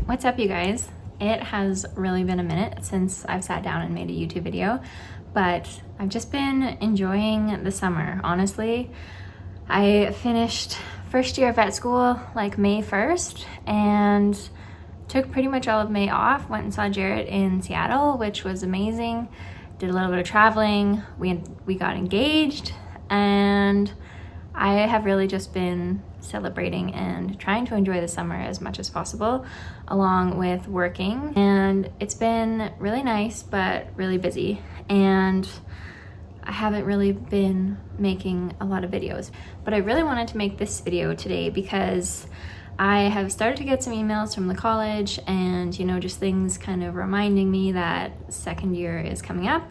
What's up, you guys? It has really been a minute since I've sat down and made a YouTube video, but I've just been enjoying the summer, honestly. I finished first year of vet school like May 1st and took pretty much all of May off, went and saw Jarrett in Seattle, which was amazing. Did a little bit of traveling, we got engaged, and I have really just been celebrating and trying to enjoy the summer as much as possible, along with working. And it's been really nice, but really busy. And I haven't really been making a lot of videos, but I really wanted to make this video today because I have started to get some emails from the college and, you know, just things kind of reminding me that second year is coming up.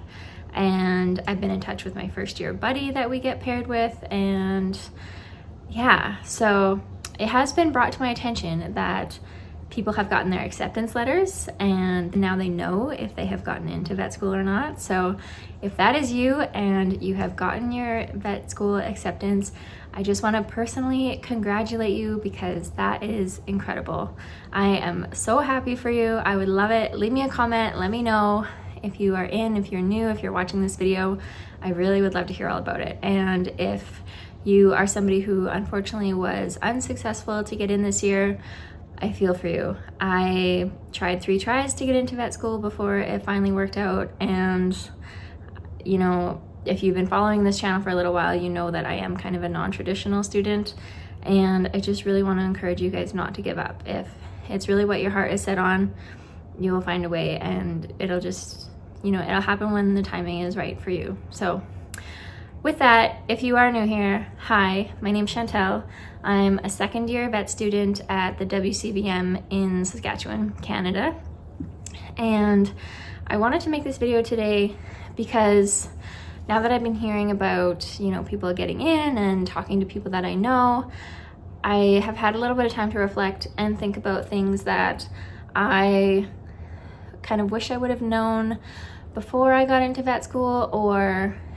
And I've been in touch with my first year buddy that we get paired with, and yeah, so it has been brought to my attention that people have gotten their acceptance letters and now they know if they have gotten into vet school or not. So if that is you and you have gotten your vet school acceptance, I just want to personally congratulate you because that is incredible. I am so happy for you. I would love it. Leave me a comment, let me know if you are in, if you're new, if you're watching this video. I really would love to hear all about it. And if you are somebody who unfortunately was unsuccessful to get in this year, I feel for you. I tried 3 tries to get into vet school before it finally worked out. And, you know, if you've been following this channel for a little while, you know that I am kind of a non-traditional student. And I just really want to encourage you guys not to give up. If it's really what your heart is set on, you will find a way, and it'll just, you know, it'll happen when the timing is right for you. So with that, if you are new here, hi, my name's Chantel. I'm a second year vet student at the WCVM in Saskatchewan, Canada. And I wanted to make this video today because now that I've been hearing about, you know, people getting in and talking to people that I know, I have had a little bit of time to reflect and think about things that I kind of wish I would have known before I got into vet school,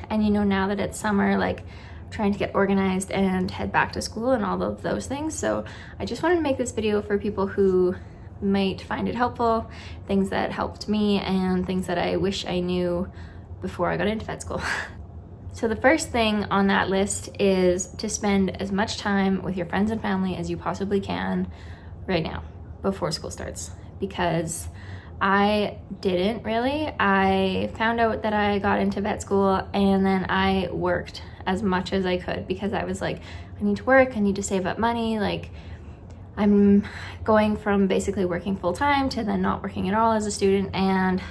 and you know, now that it's summer, like trying to get organized and head back to school and all of those things. So I just wanted to make this video for people who might find it helpful, things that helped me and things that I wish I knew before I got into vet school. So the first thing on that list is to spend as much time with your friends and family as you possibly can right now before school starts, because I didn't really. I found out that I got into vet school and then I worked as much as I could because I was like, I need to work, I need to save up money. Like, I'm going from basically working full-time to then not working at all as a student. And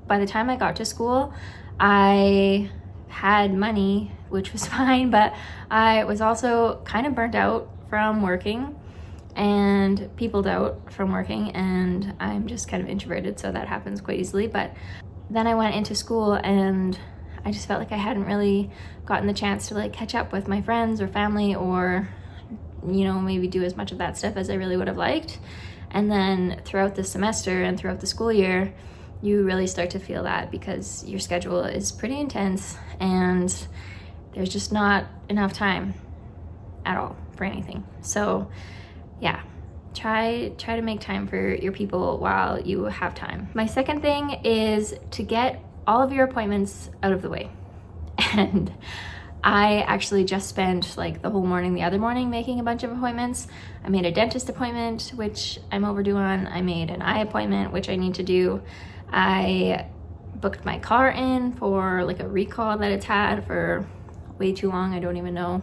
by the time I got to school, I had money, which was fine, but I was also kind of burnt out from working and peopled out from working, and I'm just kind of introverted, so that happens quite easily. But then I went into school and I just felt like I hadn't really gotten the chance to like catch up with my friends or family, or, you know, maybe do as much of that stuff as I really would have liked. And then throughout the semester and throughout the school year, you really start to feel that because your schedule is pretty intense and there's just not enough time at all for anything. So yeah, try to make time for your people while you have time. My second thing is to get all of your appointments out of the way. And I actually just spent like the whole morning the other morning making a bunch of appointments. I made a dentist appointment, which I'm overdue on. I made an eye appointment, which I need to do. I booked my car in for like a recall that it's had for way too long. I don't even know.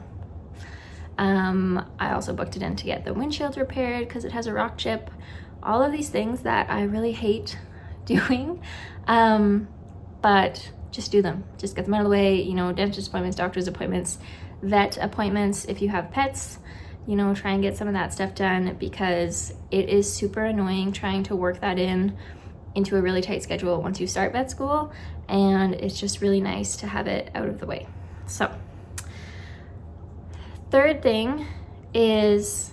I also booked it in to get the windshield repaired because it has a rock chip. All of these things that I really hate doing, but just do them. Just get them out of the way, you know, dentist appointments, doctor's appointments, vet appointments. If you have pets, you know, try and get some of that stuff done because it is super annoying trying to work that into a really tight schedule once you start vet school, and it's just really nice to have it out of the way. So third thing is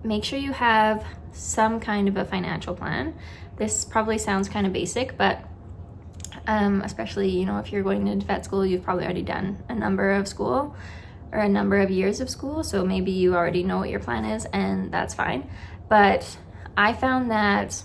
make sure you have some kind of a financial plan. This probably sounds kind of basic, but especially, you know, if you're going into vet school, you've probably already done a number of school or a number of years of school, so maybe you already know what your plan is, and that's fine. But I found that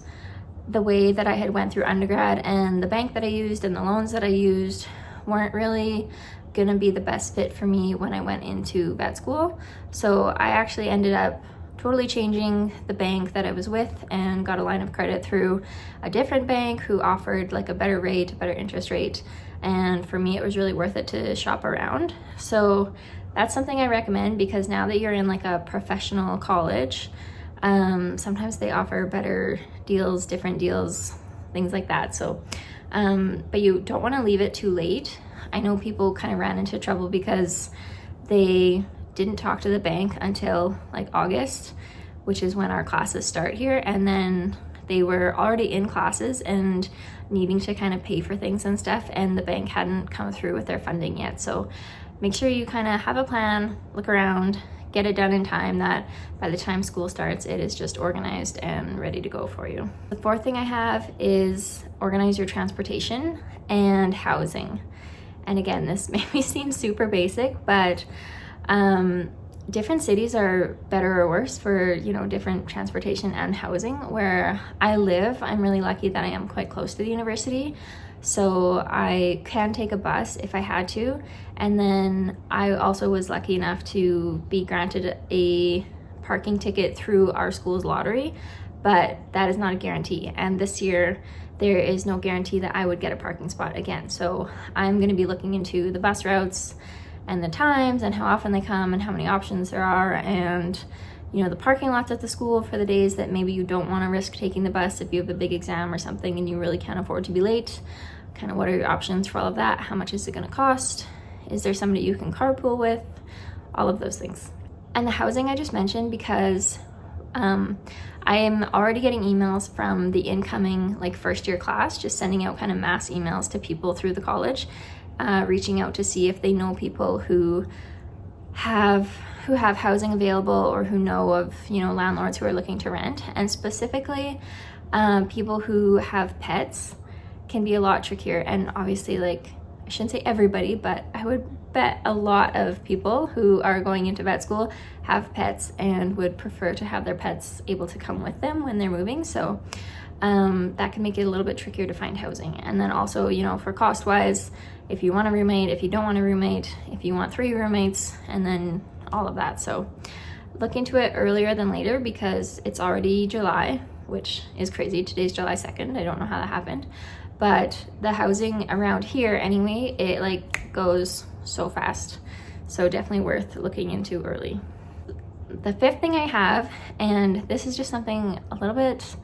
the way that I had went through undergrad and the bank that I used and the loans that I used weren't really gonna be the best fit for me when I went into vet school. So I actually ended up totally changing the bank that I was with and got a line of credit through a different bank who offered like a better rate, a better interest rate. And for me, it was really worth it to shop around. So that's something I recommend, because now that you're in like a professional college, sometimes they offer better deals, different deals, things like that. So, but you don't want to leave it too late. I know people kind of ran into trouble because they didn't talk to the bank until like August, which is when our classes start here, and then they were already in classes and needing to kind of pay for things and stuff, and the bank hadn't come through with their funding yet. So make sure you kind of have a plan, look around, get it done in time, that by the time school starts, it is just organized and ready to go for you. The fourth thing I have is organize your transportation and housing. And again, this maybe seems super basic, but different cities are better or worse for, you know, different transportation and housing. Where I live, I'm really lucky that I am quite close to the university, so I can take a bus if I had to. And then I also was lucky enough to be granted a parking ticket through our school's lottery, but that is not a guarantee. And this year, there is no guarantee that I would get a parking spot again. So I'm going to be looking into the bus routes and the times and how often they come and how many options there are, and you know, the parking lots at the school for the days that maybe you don't want to risk taking the bus if you have a big exam or something and you really can't afford to be late. Kind of what are your options for all of that? How much is it going to cost? Is there somebody you can carpool with? All of those things. And the housing I just mentioned because I am already getting emails from the incoming like first year class, just sending out kind of mass emails to people through the college, reaching out to see if they know people who have housing available, or who know of, you know, landlords who are looking to rent. And specifically, people who have pets can be a lot trickier. And obviously, like, I shouldn't say everybody, but I would bet a lot of people who are going into vet school have pets and would prefer to have their pets able to come with them when they're moving. So that can make it a little bit trickier to find housing. And then also, you know, for cost wise, if you want a roommate, if you don't want a roommate, if you want 3 roommates, and then all of that. So look into it earlier than later, because it's already July, which is crazy. Today's July 2nd. I don't know how that happened, but the housing around here anyway, it like goes so fast. So definitely worth looking into early. The fifth thing I have, and this is just something a little bit,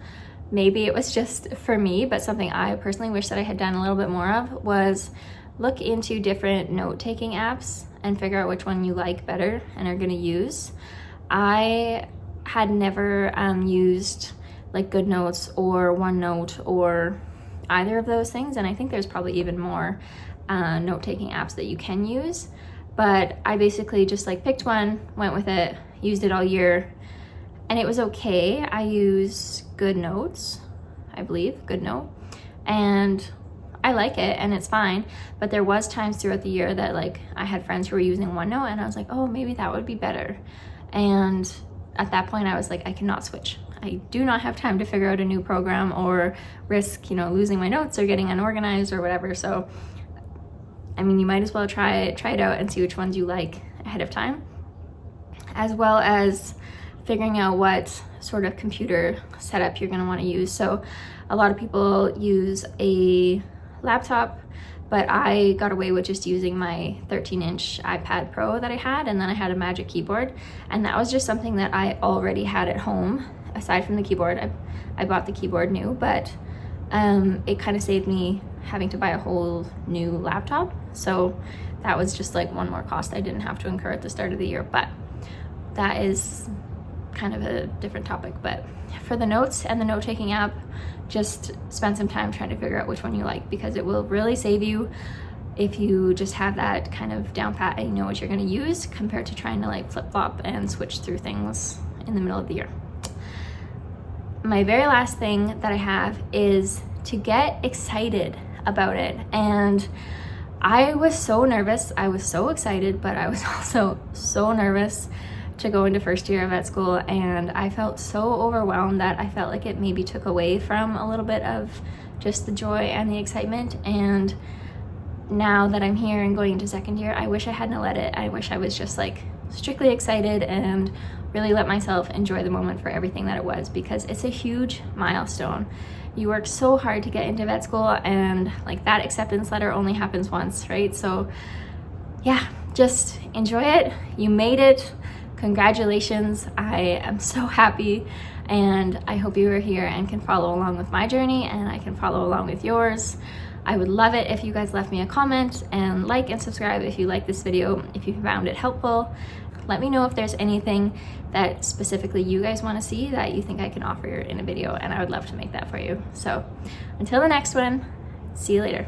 maybe it was just for me, but something I personally wish that I had done a little bit more of, was look into different note-taking apps and figure out which one you like better and are going to use. I had never used like GoodNotes or OneNote or either of those things, and I think there's probably even more note-taking apps that you can use. But I basically just like picked one, went with it, used it all year, and it was okay. I use GoodNotes, I believe, GoodNote, and I like it and it's fine. But there was times throughout the year that like I had friends who were using OneNote, and I was like, oh, maybe that would be better. And at that point I was like, I cannot switch. I do not have time to figure out a new program or risk, you know, losing my notes or getting unorganized or whatever. So I mean, you might as well try it out and see which ones you like ahead of time, as well as figuring out what sort of computer setup you're going to want to use. So a lot of people use a laptop, but I got away with just using my 13-inch iPad Pro that I had, and then I had a Magic Keyboard, and that was just something that I already had at home. Aside from the keyboard, I bought the keyboard new, but it kind of saved me having to buy a whole new laptop. So that was just like one more cost I didn't have to incur at the start of the year, but that is kind of a different topic. But for the notes and the note-taking app, just spend some time trying to figure out which one you like, because it will really save you if you just have that kind of down pat and you know what you're going to use, compared to trying to like flip-flop and switch through things in the middle of the year. My very last thing that I have is to get excited about it. And I was so nervous. I was so excited, but I was also so nervous to go into first year of vet school, and I felt so overwhelmed that I felt like it maybe took away from a little bit of just the joy and the excitement. And now that I'm here and going into second year, I wish I hadn't let it. I wish I was just like strictly excited and really let myself enjoy the moment for everything that it was, because it's a huge milestone. You work so hard to get into vet school, and like that acceptance letter only happens once, right? So yeah, just enjoy it. You made it. Congratulations. I am so happy, and I hope you are here and can follow along with my journey, and I can follow along with yours. I would love it if you guys left me a comment, and like and subscribe if you like this video, if you found it helpful. Let me know if there's anything that specifically you guys want to see that you think I can offer in a video, and I would love to make that for you. So until the next one, see you later.